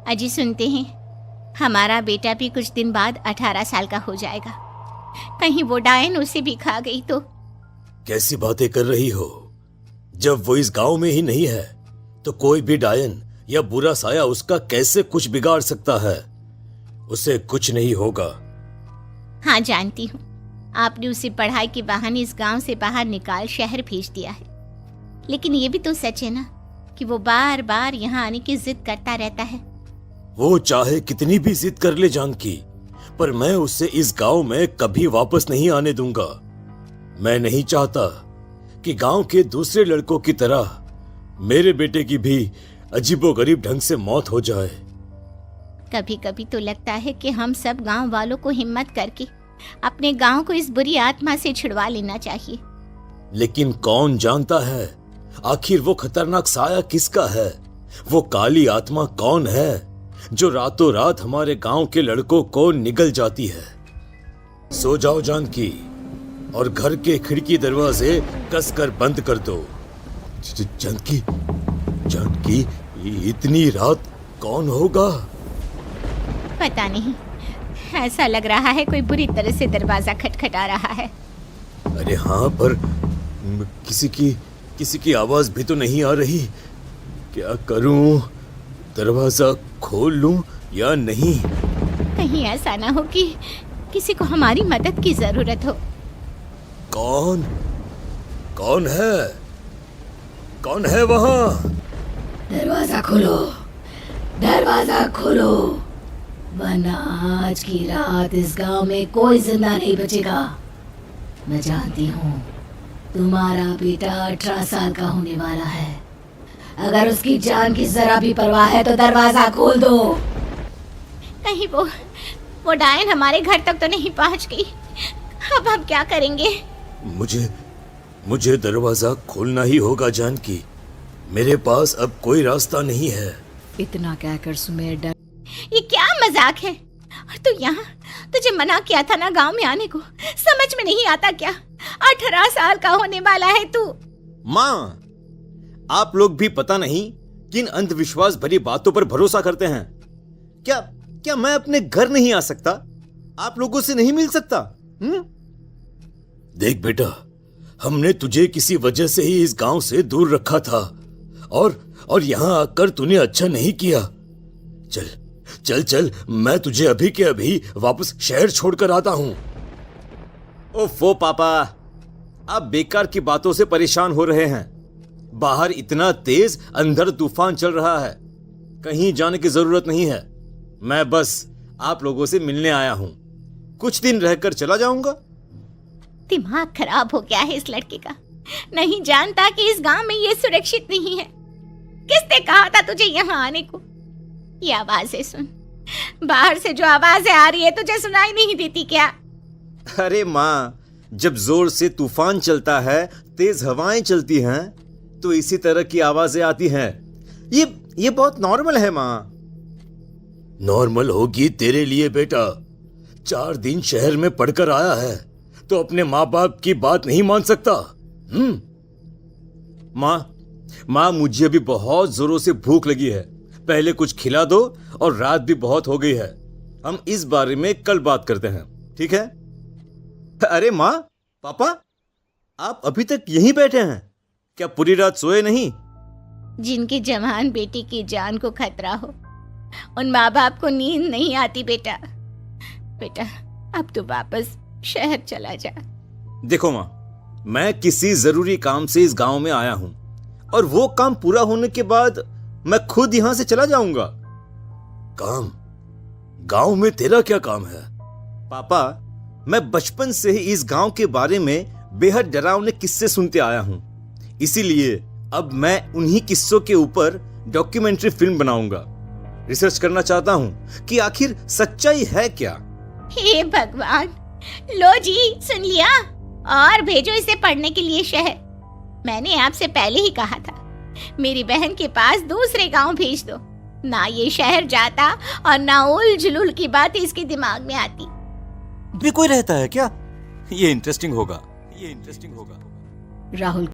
अजी सुनते हैं, हमारा बेटा भी कुछ दिन बाद 18 साल का हो जाएगा। कहीं वो डायन उसे भी खा गई तो। कैसी बातें कर रही हो? जब वो इस गांव में ही नहीं है तो कोई भी डायन या बुरा साया उसका कैसे कुछ बिगाड़ सकता है? उसे कुछ नहीं होगा। हाँ जानती हूँ, आपने उसे पढ़ाई के बहाने इस गांव से बाहर निकाल शहर भेज दिया है, लेकिन ये भी तो सच है ना कि वो बार बार यहाँ आने की जिद करता रहता है। वो चाहे कितनी भी जिद कर ले जानकी, पर मैं उसे इस गांव में कभी वापस नहीं आने दूंगा। मैं नहीं चाहता कि गांव के दूसरे लड़कों की तरह मेरे बेटे की भी अजीबोगरीब ढंग से मौत हो जाए। कभी कभी तो लगता है कि हम सब गांव वालों को हिम्मत करके अपने गांव को इस बुरी आत्मा से छुड़वा लेना चाहिए। लेकिन कौन जानता है आखिर वो खतरनाक साया किसका है? वो काली आत्मा कौन है जो रातों रात हमारे गांव के लड़कों को निगल जाती है? सो जाओ जानकी, और घर के खिड़की दरवाजे कसकर बंद कर दो। जानकी, जानकी, इतनी रात कौन होगा? पता नहीं, ऐसा लग रहा है कोई बुरी तरह से दरवाजा खटखटा रहा है। अरे हाँ, पर किसी की आवाज भी तो नहीं आ रही। क्या करूं? दरवाजा खोल लूं या नहीं? कहीं ऐसा ना हो कि किसी को हमारी मदद की जरूरत हो। कौन कौन है? कौन है वहां? दरवाजा खोलो, दरवाजा खोलो, वरना आज की रात इस गांव में कोई जिंदा नहीं बचेगा। मैं जानती हूँ तुम्हारा बेटा 18 साल का होने वाला है। अगर उसकी जान की जरा भी परवाह है तो दरवाजा खोल दो। कहीं वो डायन हमारे घर तक तो नहीं पहुंच गई? अब हम क्या करेंगे? मुझे दरवाजा खोलना ही होगा जानकी। मेरे पास अब कोई रास्ता नहीं है। इतना कहकर सुमेर डर। ये क्या मजाक है? और तू यहाँ, तुझे मना किया था ना गांव में आने को, समझ में नहीं आता क्या? 18 साल का होने वाला है तू। माँ, आप लोग भी पता नहीं किन अंधविश्वास भरी बातों पर भरोसा करते हैं। क्या मैं अपने घर नहीं आ सकता? आप लोगों से नहीं मिल सकता? देख बेटा, हमने तुझे किसी वजह से ही इस गांव से दूर रखा था, और यहाँ आकर तूने अच्छा नहीं किया। चल चल चल, मैं तुझे अभी के अभी वापस शहर छोड़कर आता हूँ। ओफो पापा, आप बेकार की बातों से परेशान हो रहे हैं। बाहर इतना तेज अंधड़ तूफान चल रहा है, कहीं जाने की जरूरत नहीं है। मैं बस आप लोगों से मिलने आया हूं, कुछ दिन रहकर चला जाऊंगा। दिमाग खराब हो गया है इस लड़के का, नहीं जानता कि इस गांव में ये सुरक्षित नहीं है। किसने कहा था तुझे यहाँ आने को? ये आवाजें सुन, बाहर से जो आवाजें आ रही है तुझे सुनाई नहीं देती क्या? अरे माँ, जब जोर से तूफान चलता है, तेज हवाएं चलती हैं, तो इसी तरह की आवाजें आती हैं। ये बहुत नॉर्मल है माँ। नॉर्मल होगी तेरे लिए बेटा। 4 दिन शहर में पढ़कर आया है तो अपने माँ बाप की बात नहीं मान सकता? माँ, मुझे अभी बहुत जोरों से भूख लगी है, पहले कुछ खिला दो, और रात भी बहुत हो गई है। हम इस बारे में कल बात करते हैं, ठीक है? अरे माँ, पापा, आप अभी तक यहीं बैठे हैं? क्या पूरी रात सोए नहीं? जिनकी जवान बेटी की जान को खतरा हो, उन माँ बाप को नींद नहीं आती बेटा। अब तो वापस शहर चला जा। देखो माँ, मैं किसी जरूरी काम से इस गांव में आया हूं, और वो काम पूरा होने के बाद मैं खुद यहां से चला जाऊंगा। काम? गांव में तेरा क्या काम है? पापा, मैं बचपन से ही इस गांव के बारे में बेहद डरावने किस्से सुनते आया हूं, इसीलिए अब मैं उन्हीं किस्सों के ऊपर डॉक्यूमेंट्री फिल्म बनाऊंगा। रिसर्च करना चाहता हूं कि आखिर सच्चाई है क्या। हे भगवान, लो जी, सुन लिया, और भेजो इसे पढ़ने के लिए शहर। मैंने आपसे पहले ही कहा था, मेरी बहन के पास दूसरे गांव भेज दो। ना ये शहर जाता और ना उल जुलूल की बात इसके दिमाग में आती। भी कोई रहता है क्या? ये इंटरेस्टिंग होगा। राहुल